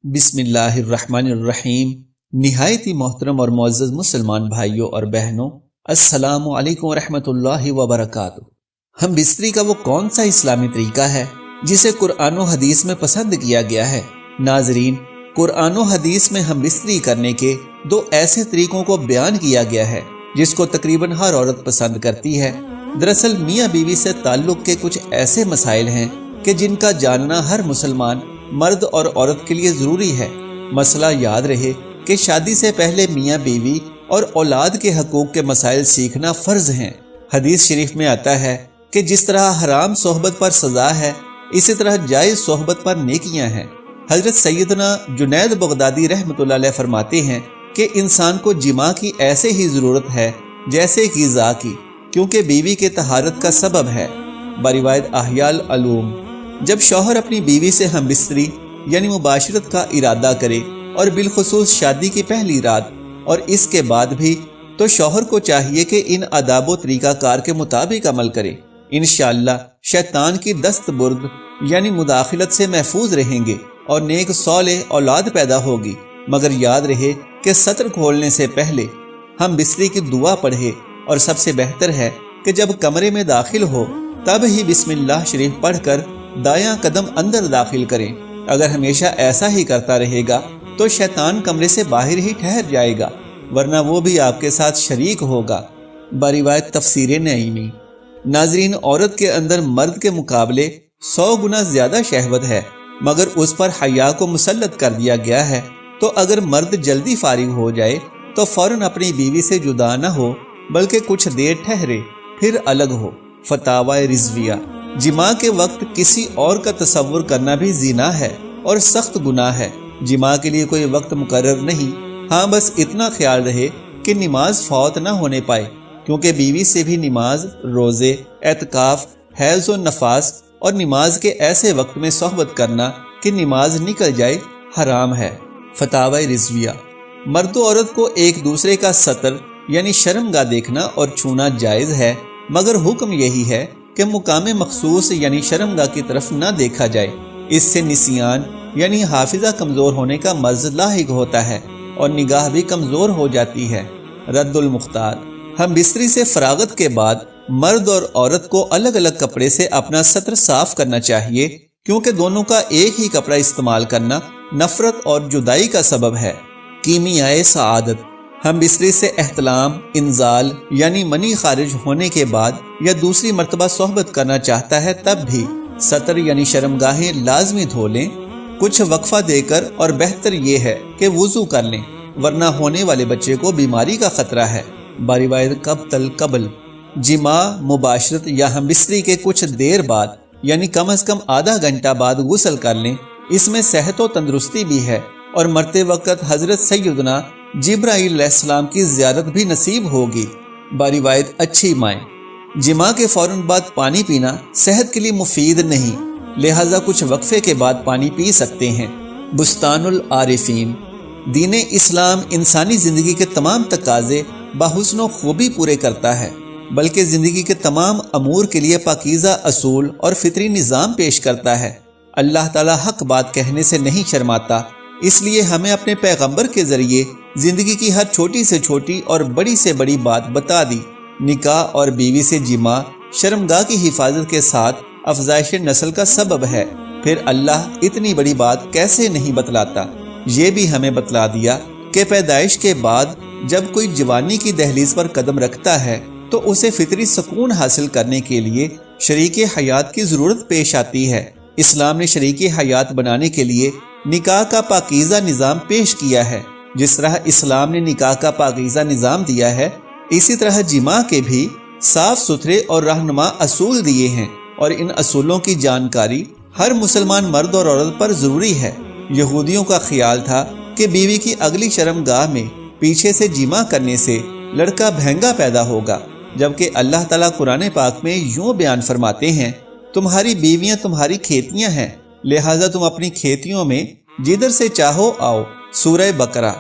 بسم اللہ الرحمن الرحیم۔ نہایت ہی محترم اور معزز مسلمان بھائیوں اور بہنوں، السلام علیکم ورحمۃ اللہ وبرکاتہ۔ ہم بستری کا وہ کون سا اسلامی طریقہ ہے جسے قرآن و حدیث میں پسند کیا گیا ہے؟ ناظرین، قرآن و حدیث میں ہم بستری کرنے کے دو ایسے طریقوں کو بیان کیا گیا ہے جس کو تقریباً ہر عورت پسند کرتی ہے۔ دراصل میاں بیوی سے تعلق کے کچھ ایسے مسائل ہیں کہ جن کا جاننا ہر مسلمان مرد اور عورت کے لیے ضروری ہے۔ مسئلہ یاد رہے کہ شادی سے پہلے میاں بیوی اور اولاد کے حقوق کے مسائل سیکھنا فرض ہیں۔ حدیث شریف میں آتا ہے کہ جس طرح حرام صحبت پر سزا ہے، اسی طرح جائز صحبت پر نیکیاں ہیں۔ حضرت سیدنا جنید بغدادی رحمۃ اللہ علیہ فرماتے ہیں کہ انسان کو جماع کی ایسے ہی ضرورت ہے جیسے غذا کی، کیونکہ بیوی کے طہارت کا سبب ہے۔ بروایت احیاء العلوم، جب شوہر اپنی بیوی سے ہم بستری یعنی مباشرت کا ارادہ کرے، اور بالخصوص شادی کی پہلی رات اور اس کے بعد بھی، تو شوہر کو چاہیے کہ ان آداب و طریقہ کار کے مطابق عمل کرے۔ انشاءاللہ شیطان کی دست برد یعنی مداخلت سے محفوظ رہیں گے اور نیک صالح اولاد پیدا ہوگی۔ مگر یاد رہے کہ سطر کھولنے سے پہلے ہم بستری کی دعا پڑھے، اور سب سے بہتر ہے کہ جب کمرے میں داخل ہو تب ہی بسم اللہ شریف پڑھ کر دایاں قدم اندر داخل کریں۔ اگر ہمیشہ ایسا ہی کرتا رہے گا تو شیطان کمرے سے باہر ہی ٹھہر جائے گا، ورنہ وہ بھی آپ کے ساتھ شریک ہوگا۔ بروایت تفسیر نعیمی، ناظرین، عورت کے اندر مرد کے مقابلے 100 گنا زیادہ شہوت ہے، مگر اس پر حیا کو مسلط کر دیا گیا ہے۔ تو اگر مرد جلدی فارغ ہو جائے تو فوراً اپنی بیوی سے جدا نہ ہو، بلکہ کچھ دیر ٹھہرے پھر الگ ہو۔ فتاوی رضویہ، جماع کے وقت کسی اور کا تصور کرنا بھی زنا ہے اور سخت گناہ ہے۔ جماع کے لیے کوئی وقت مقرر نہیں، ہاں بس اتنا خیال رہے کہ نماز فوت نہ ہونے پائے، کیونکہ بیوی سے بھی نماز، روزے، اعتکاف، حیض و نفاس اور نماز کے ایسے وقت میں صحبت کرنا کہ نماز نکل جائے حرام ہے۔ فتاوی رضویہ، مرد و عورت کو ایک دوسرے کا سطر یعنی شرمگاہ دیکھنا اور چھونا جائز ہے، مگر حکم یہی ہے کہ مقام مخصوص یعنی شرمگاہ کی طرف نہ دیکھا جائے۔ اس سے نسیان یعنی حافظہ کمزور ہونے کا مرض لاحق ہوتا ہے اور نگاہ بھی کمزور ہو جاتی ہے۔ رد المختار، ہم بستری سے فراغت کے بعد مرد اور عورت کو الگ الگ کپڑے سے اپنا سطر صاف کرنا چاہیے، کیونکہ دونوں کا ایک ہی کپڑا استعمال کرنا نفرت اور جدائی کا سبب ہے۔ کیمیائے سعادت، ہم بستری سے احتلام، انزال یعنی منی خارج ہونے کے بعد یا دوسری مرتبہ صحبت کرنا چاہتا ہے تب بھی سطر یعنی شرمگاہیں لازمی دھو لیں، کچھ وقفہ دے کر، اور بہتر یہ ہے کہ وضو کر لیں، ورنہ ہونے والے بچے کو بیماری کا خطرہ ہے۔ بروایت قبل، جماع، مباشرت یا ہم بستری کے کچھ دیر بعد یعنی کم از کم آدھا گھنٹہ بعد غسل کر لیں، اس میں صحت و تندرستی بھی ہے، اور مرتے وقت حضرت سیدنا جبرائیل علیہ السلام کی زیارت بھی نصیب ہوگی۔ بروایت اچھی مائیں، جماع کے فوراً بعد پانی پینا صحت کے لیے مفید نہیں، لہٰذا کچھ وقفے کے بعد پانی پی سکتے ہیں۔ بستان العارفین، دین اسلام انسانی زندگی کے تمام تقاضے بحسن و خوبی پورے کرتا ہے، بلکہ زندگی کے تمام امور کے لیے پاکیزہ اصول اور فطری نظام پیش کرتا ہے۔ اللہ تعالیٰ حق بات کہنے سے نہیں شرماتا، اس لیے ہمیں اپنے پیغمبر کے ذریعے زندگی کی ہر چھوٹی سے چھوٹی اور بڑی سے بڑی بات بتا دی۔ نکاح اور بیوی سے جماع شرمگاہ کی حفاظت کے ساتھ افزائش نسل کا سبب ہے، پھر اللہ اتنی بڑی بات کیسے نہیں بتلاتا؟ یہ بھی ہمیں بتلا دیا کہ پیدائش کے بعد جب کوئی جوانی کی دہلیز پر قدم رکھتا ہے تو اسے فطری سکون حاصل کرنے کے لیے شریک حیات کی ضرورت پیش آتی ہے۔ اسلام نے شریک حیات بنانے کے لیے نکاح کا پاکیزہ نظام پیش کیا ہے۔ جس طرح اسلام نے نکاح کا پاکیزہ نظام دیا ہے، اسی طرح جماع کے بھی صاف ستھرے اور رہنما اصول دیے ہیں، اور ان اصولوں کی جانکاری ہر مسلمان مرد اور عورت پر ضروری ہے۔ یہودیوں کا خیال تھا کہ بیوی کی اگلی شرمگاہ میں پیچھے سے جماع کرنے سے لڑکا بھینگا پیدا ہوگا، جبکہ اللہ تعالیٰ قرآن پاک میں یوں بیان فرماتے ہیں، تمہاری بیویاں تمہاری کھیتیاں ہیں، لہٰذا تم اپنی کھیتیوں میں جدھر سے چاہو آؤ۔ سورہ بقرہ۔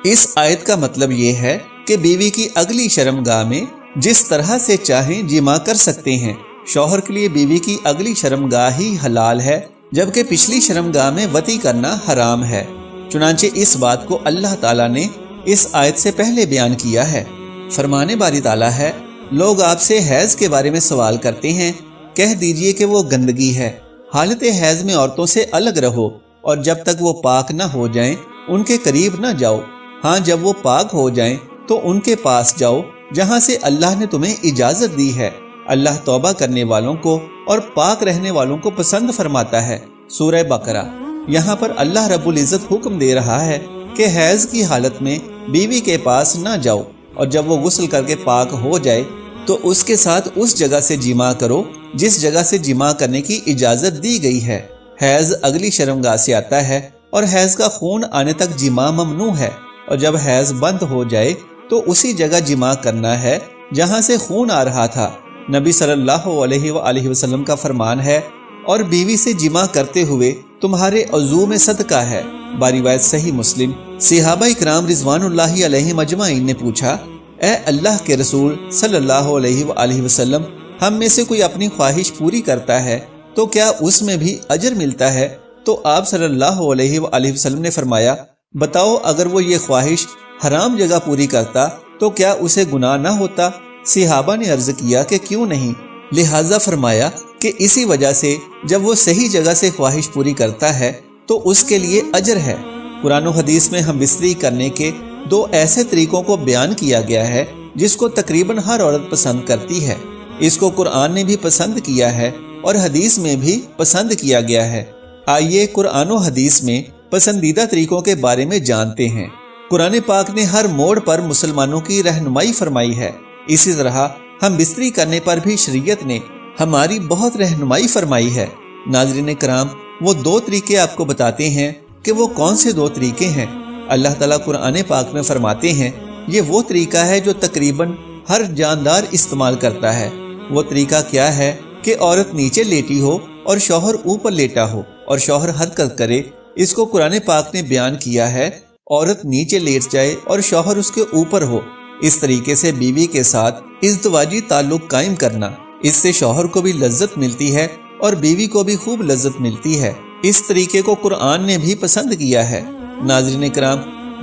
اس آیت کا مطلب یہ ہے کہ بیوی کی اگلی شرمگاہ میں جس طرح سے چاہیں جماع کر سکتے ہیں۔ شوہر کے لیے بیوی کی اگلی شرمگاہ ہی حلال ہے، جبکہ پچھلی شرمگاہ میں وطی کرنا حرام ہے۔ چنانچہ اس بات کو اللہ تعالیٰ نے اس آیت سے پہلے بیان کیا ہے۔ فرمانے باری تعالیٰ ہے، لوگ آپ سے حیض کے بارے میں سوال کرتے ہیں، کہہ دیجئے کہ وہ گندگی ہے۔ حالت حیض میں عورتوں سے الگ رہو، اور جب تک وہ پاک نہ ہو جائیں ان کے قریب نہ جاؤ۔ ہاں جب وہ پاک ہو جائیں تو ان کے پاس جاؤ جہاں سے اللہ نے تمہیں اجازت دی ہے۔ اللہ توبہ کرنے والوں کو اور پاک رہنے والوں کو پسند فرماتا ہے۔ سورہ بقرہ۔ یہاں پر اللہ رب العزت حکم دے رہا ہے کہ حیض کی حالت میں بیوی کے پاس نہ جاؤ، اور جب وہ غسل کر کے پاک ہو جائے تو اس کے ساتھ اس جگہ سے جماع کرو جس جگہ سے جماع کرنے کی اجازت دی گئی ہے۔ حیض اگلی شرمگاہ سے آتا ہے اور حیض کا خون آنے تک جماع ممنوع ہے، اور جب حیض بند ہو جائے تو اسی جگہ جماع کرنا ہے جہاں سے خون آ رہا تھا۔ نبی صلی اللہ علیہ وآلہ وسلم کا فرمان ہے، اور بیوی سے جماع کرتے ہوئے تمہارے عضو میں صدقہ ہے۔ باروایت صحیح مسلم۔ صحابہ اکرام رضوان اللہ علیہم اجمعین نے پوچھا، اے اللہ کے رسول صلی اللہ علیہ وآلہ وسلم، ہم میں سے کوئی اپنی خواہش پوری کرتا ہے تو کیا اس میں بھی اجر ملتا ہے؟ تو آپ صلی اللہ علیہ وآلہ وسلم نے فرمایا، بتاؤ اگر وہ یہ خواہش حرام جگہ پوری کرتا تو کیا اسے گناہ نہ ہوتا؟ صحابہ نے عرض کیا کہ کیوں نہیں؟ لہٰذا فرمایا کہ اسی وجہ سے جب وہ صحیح جگہ سے خواہش پوری کرتا ہے تو اس کے لیے اجر ہے۔ قرآن و حدیث میں ہم بستری کرنے کے دو ایسے طریقوں کو بیان کیا گیا ہے جس کو تقریباً ہر عورت پسند کرتی ہے۔ اس کو قرآن نے بھی پسند کیا ہے اور حدیث میں بھی پسند کیا گیا ہے۔ آئیے قرآن و حدیث میں پسندیدہ طریقوں کے بارے میں جانتے ہیں۔ قرآن پاک نے ہر موڑ پر مسلمانوں کی رہنمائی فرمائی ہے۔ اسی طرح ہم بستری کرنے پر بھی شریعت نے ہماری بہت رہنمائی فرمائی ہے۔ ناظرین کرام، وہ دو طریقے آپ کو بتاتے ہیں کہ وہ کون سے دو طریقے ہیں۔ اللہ تعالیٰ قرآن پاک میں فرماتے ہیں، یہ وہ طریقہ ہے جو تقریباً ہر جاندار استعمال کرتا ہے۔ وہ طریقہ کیا ہے کہ عورت نیچے لیٹی ہو اور شوہر اوپر لیٹا ہو اور شوہر حرکت کرے۔ اس کو قرآن پاک نے بیان کیا ہے، عورت نیچے لیٹ جائے اور شوہر اس کے اوپر ہو۔ اس طریقے سے بیوی کے ساتھ ازدواجی تعلق قائم کرنا، اس سے شوہر کو بھی لذت ملتی ہے اور بیوی کو بھی خوب لذت ملتی ہے۔ اس طریقے کو قرآن نے بھی پسند کیا ہے۔ ناظرین کرام،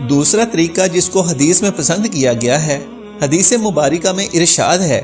دوسرا طریقہ جس کو حدیث میں پسند کیا گیا ہے، حدیث مبارکہ میں ارشاد ہے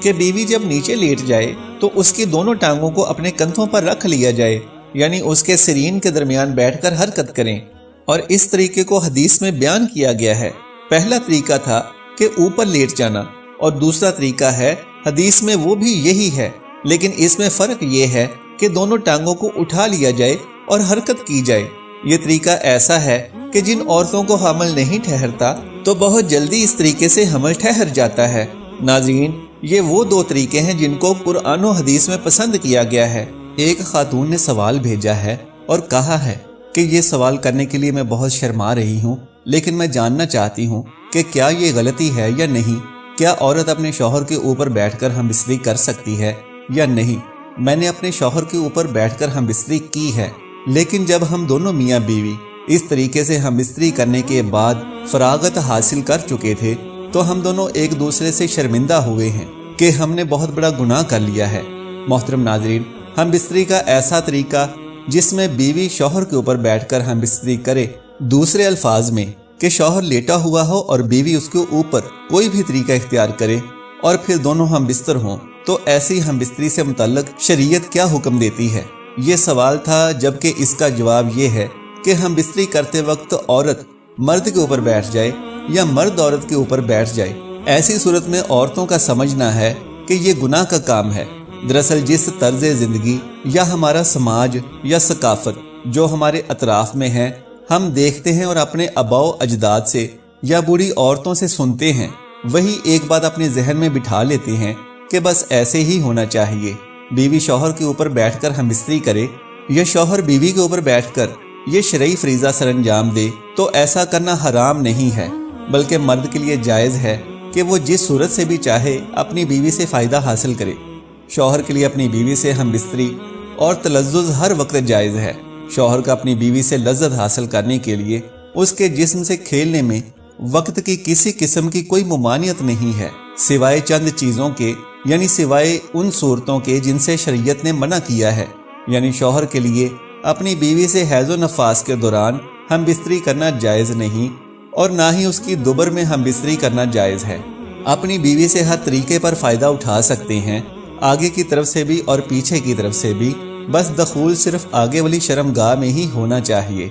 کہ بیوی جب نیچے لیٹ جائے تو اس کی دونوں ٹانگوں کو اپنے کندھوں پر رکھ لیا جائے، یعنی اس کے سرین کے درمیان بیٹھ کر حرکت کریں، اور اس طریقے کو حدیث میں بیان کیا گیا ہے۔ پہلا طریقہ تھا کہ اوپر لیٹ جانا، اور دوسرا طریقہ ہے حدیث میں وہ بھی یہی ہے، لیکن اس میں فرق یہ ہے کہ دونوں ٹانگوں کو اٹھا لیا جائے اور حرکت کی جائے۔ یہ طریقہ ایسا ہے کہ جن عورتوں کو حمل نہیں ٹھہرتا تو بہت جلدی اس طریقے سے حمل ٹھہر جاتا ہے۔ ناظرین، یہ وہ دو طریقے ہیں جن کو قرآن و حدیث میں پسند کیا گیا ہے۔ ایک خاتون نے سوال بھیجا ہے اور کہا ہے کہ یہ سوال کرنے کے لیے میں بہت شرما رہی ہوں، لیکن میں جاننا چاہتی ہوں کہ کیا یہ غلطی ہے یا نہیں؟ کیا عورت اپنے شوہر کے اوپر بیٹھ کر ہم بستری کر سکتی ہے یا نہیں؟ میں نے اپنے شوہر کے اوپر بیٹھ کر ہم بستری کی ہے، لیکن جب ہم دونوں میاں بیوی اس طریقے سے ہم بستری کرنے کے بعد فراغت حاصل کر چکے تھے تو ہم دونوں ایک دوسرے سے شرمندہ ہوئے ہیں کہ ہم نے بہت بڑا گناہ کر لیا ہے۔ محترم ناظرین، ہم بستری کا ایسا طریقہ جس میں بیوی شوہر کے اوپر بیٹھ کر ہم بستری کرے، دوسرے الفاظ میں کہ شوہر لیٹا ہوا ہو اور بیوی اس کے اوپر کوئی بھی طریقہ اختیار کرے اور پھر دونوں ہم بستر ہوں، تو ایسی ہم بستری سے متعلق شریعت کیا حکم دیتی ہے؟ یہ سوال تھا، جبکہ اس کا جواب یہ ہے کہ ہم بستری کرتے وقت عورت مرد کے اوپر بیٹھ جائے یا مرد عورت کے اوپر بیٹھ جائے، ایسی صورت میں عورتوں کا سمجھنا ہے کہ یہ گناہ کا کام ہے۔ دراصل جس طرز زندگی یا ہمارا سماج یا ثقافت جو ہمارے اطراف میں ہے، ہم دیکھتے ہیں اور اپنے آباء و اجداد سے یا بوڑھی عورتوں سے سنتے ہیں، وہی ایک بات اپنے ذہن میں بٹھا لیتے ہیں کہ بس ایسے ہی ہونا چاہیے۔ بیوی شوہر کے اوپر بیٹھ کر ہم بستری کرے یا شوہر بیوی کے اوپر بیٹھ کر یہ شرعی فریضہ سر انجام دے تو ایسا کرنا حرام نہیں ہے، بلکہ مرد کے لیے جائز ہے کہ وہ جس صورت سے بھی چاہے اپنی بیوی سے فائدہ حاصل کرے۔ شوہر کے لیے اپنی بیوی سے ہم بستری اور تلذذ ہر وقت جائز ہے۔ شوہر کا اپنی بیوی سے لذت حاصل کرنے کے لیے اس کے جسم سے کھیلنے میں وقت کی کسی قسم کی کوئی ممانعت نہیں ہے، سوائے چند چیزوں کے، یعنی سوائے ان صورتوں کے جن سے شریعت نے منع کیا ہے۔ یعنی شوہر کے لیے اپنی بیوی سے حیض و نفاس کے دوران ہم بستری کرنا جائز نہیں اور نہ ہی اس کی دوبر میں ہم بستری کرنا جائز ہے۔ اپنی بیوی سے ہر طریقے پر فائدہ اٹھا سکتے ہیں، آگے کی طرف سے بھی اور پیچھے کی طرف سے بھی، بس دخول صرف آگے والی شرمگاہ میں ہی ہونا چاہیے،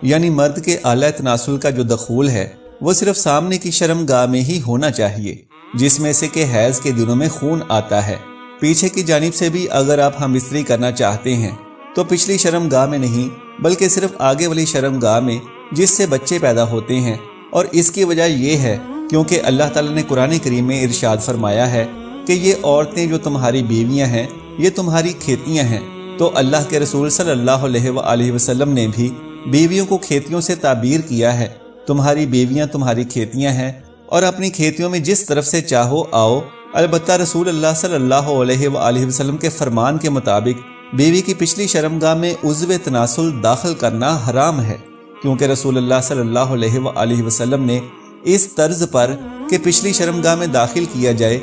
یعنی مرد کے اعلیٰ تناسل کا جو دخول ہے وہ صرف سامنے کی شرمگاہ میں ہی ہونا چاہیے، جس میں سے کہ حیض کے دنوں میں خون آتا ہے۔ پیچھے کی جانب سے بھی اگر آپ ہم بستری کرنا چاہتے ہیں تو پچھلی شرمگاہ میں نہیں بلکہ صرف آگے والی شرمگاہ میں، جس سے بچے پیدا ہوتے ہیں۔ اور اس کی وجہ یہ ہے کیونکہ اللہ تعالیٰ نے قرآن کریم میں ارشاد فرمایا ہے کہ یہ عورتیں جو تمہاری بیویاں ہیں یہ تمہاری کھیتیاں ہیں۔ تو اللہ کے رسول صلی اللہ علیہ وآلہ وسلم نے بھی بیویوں کو کھیتیوں سے تعبیر کیا ہے، تمہاری بیویاں تمہاری کھیتیاں ہیں اور اپنی کھیتیوں میں جس طرف سے چاہو آؤ۔ البتہ رسول اللہ صلی اللہ علیہ وآلہ وسلم کے فرمان کے مطابق بیوی کی پچھلی شرمگاہ میں عضو تناسل داخل کرنا حرام ہے، کیونکہ رسول اللہ صلی اللہ علیہ وآلہ وسلم نے اس طرز پر کہ پچھلی شرمگاہ میں داخل کیا جائے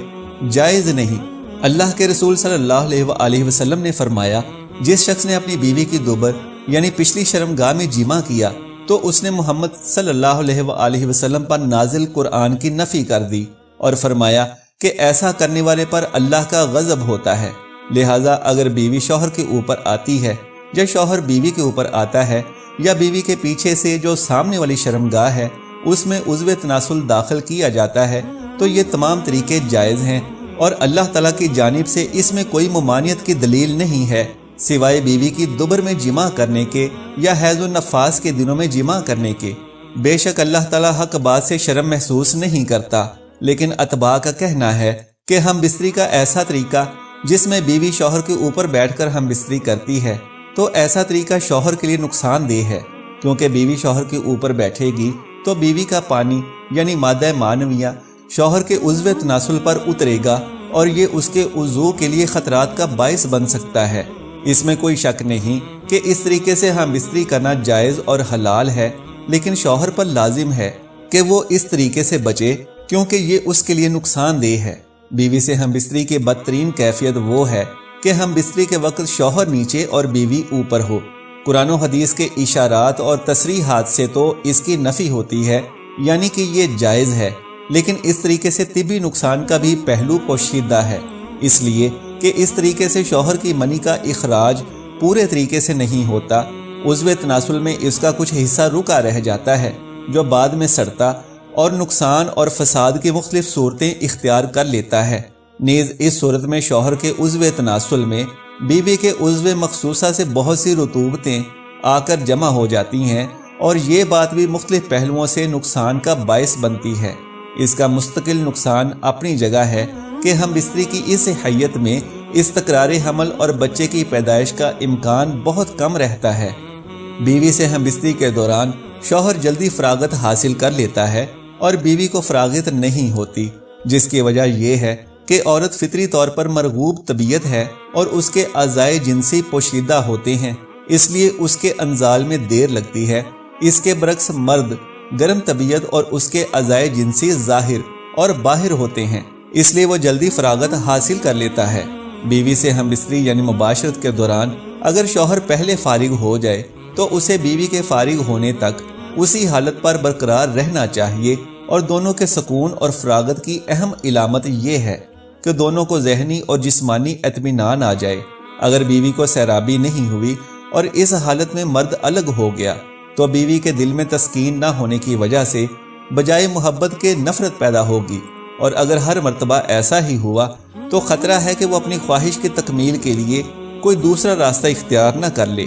جائز نہیں۔ اللہ کے رسول صلی اللہ علیہ وآلہ وسلم نے فرمایا، جس شخص نے اپنی بیوی کی دوبر یعنی پچھلی شرمگاہ میں جمع کیا تو اس نے محمد صلی اللہ علیہ وآلہ وسلم پر نازل قرآن کی نفی کر دی اور فرمایا کہ ایسا کرنے والے پر اللہ کا غضب ہوتا ہے۔ لہٰذا اگر بیوی شوہر کے اوپر آتی ہے یا شوہر بیوی کے اوپر آتا ہے یا بیوی کے پیچھے سے جو سامنے والی شرمگاہ ہے اس میں عضو تناسل داخل کیا جاتا ہے تو یہ تمام طریقے جائز ہیں اور اللہ تعالیٰ کی جانب سے اس میں کوئی ممانعت کی دلیل نہیں ہے سوائے بیوی کی دوبر میں جمع کرنے کے یا حیض و نفاس کے دنوں میں جمع کرنے کے۔ بے شک اللہ تعالیٰ حق بات سے شرم محسوس نہیں کرتا، لیکن اتباع کا کہنا ہے کہ ہم بستری کا ایسا طریقہ جس میں بیوی شوہر کے اوپر بیٹھ کر ہم بستری کرتی ہے تو ایسا طریقہ شوہر کے لیے نقصان دہ ہے، کیونکہ بیوی شوہر کے اوپر بیٹھے گی تو بیوی کا پانی یعنی مادہ معنویہ شوہر کے عضو تناسل پر اترے گا اور یہ اس کے وضو کے لیے خطرات کا باعث بن سکتا ہے۔ اس میں کوئی شک نہیں کہ اس طریقے سے ہم بستری کرنا جائز اور حلال ہے، لیکن شوہر پر لازم ہے کہ وہ اس طریقے سے بچے کیونکہ یہ اس کے لیے نقصان دہ ہے۔ بیوی سے ہم بستری کی بدترین کیفیت وہ ہے کہ ہم بستری کے وقت شوہر نیچے اور بیوی اوپر ہو۔ قرآن و حدیث کے اشارات اور تصریحات سے تو اس کی نفی ہوتی ہے، یعنی کہ یہ جائز ہے، لیکن اس طریقے سے طبی نقصان کا بھی پہلو پوشیدہ ہے، اس لیے کہ اس طریقے سے شوہر کی منی کا اخراج پورے طریقے سے نہیں ہوتا، عضو تناسل میں اس کا کچھ حصہ رکا رہ جاتا ہے جو بعد میں سڑتا اور نقصان اور فساد کی مختلف صورتیں اختیار کر لیتا ہے۔ نیز اس صورت میں شوہر کے عضو تناسل میں بیوی کے عضو مخصوصہ سے بہت سی رطوبتیں آ کر جمع ہو جاتی ہیں اور یہ بات بھی مختلف پہلوؤں سے نقصان کا باعث بنتی ہے۔ اس کا مستقل نقصان اپنی جگہ ہے کہ ہم بستری کی اس حیت میں استقرار حمل اور بچے کی پیدائش کا امکان بہت کم رہتا ہے۔ بیوی سے ہم بستری کے دوران شوہر جلدی فراغت حاصل کر لیتا ہے اور بیوی کو فراغت نہیں ہوتی، جس کی وجہ یہ ہے کہ عورت فطری طور پر مرغوب طبیعت ہے اور اس کے اعضائے جنسی پوشیدہ ہوتے ہیں، اس لیے اس کے انزال میں دیر لگتی ہے۔ اس کے برعکس مرد گرم طبیعت اور اس کے اعضائے جنسی ظاہر اور باہر ہوتے ہیں، اس لیے وہ جلدی فراغت حاصل کر لیتا ہے۔ بیوی سے ہم بستری یعنی مباشرت کے دوران اگر شوہر پہلے فارغ ہو جائے تو اسے بیوی کے فارغ ہونے تک اسی حالت پر برقرار رہنا چاہیے، اور دونوں کے سکون اور فراغت کی اہم علامت یہ ہے کہ دونوں کو ذہنی اور جسمانی اطمینان آ جائے۔ اگر بیوی کو سیرابی نہیں ہوئی اور اس حالت میں مرد الگ ہو گیا تو بیوی کے دل میں تسکین نہ ہونے کی وجہ سے بجائے محبت کے نفرت پیدا ہوگی، اور اگر ہر مرتبہ ایسا ہی ہوا تو خطرہ ہے کہ وہ اپنی خواہش کی تکمیل کے لیے کوئی دوسرا راستہ اختیار نہ کر لے۔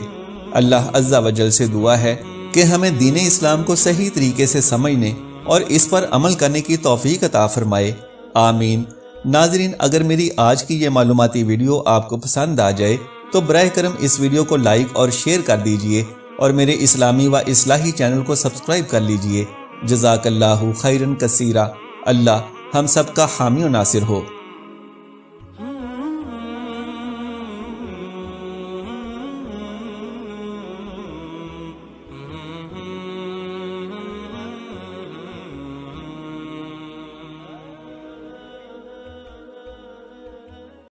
اللہ عز و جل سے دعا ہے کہ ہمیں دین اسلام کو صحیح طریقے سے سمجھنے اور اس پر عمل کرنے کی توفیق عطا فرمائے، آمین۔ ناظرین، اگر میری آج کی یہ معلوماتی ویڈیو آپ کو پسند آ جائے تو براہ کرم اس ویڈیو کو لائک اور شیئر کر دیجئے اور میرے اسلامی و اصلاحی چینل کو سبسکرائب کر لیجئے۔ جزاک اللہ خیرن کثیرا۔ اللہ ہم سب کا حامی و ناصر ہو۔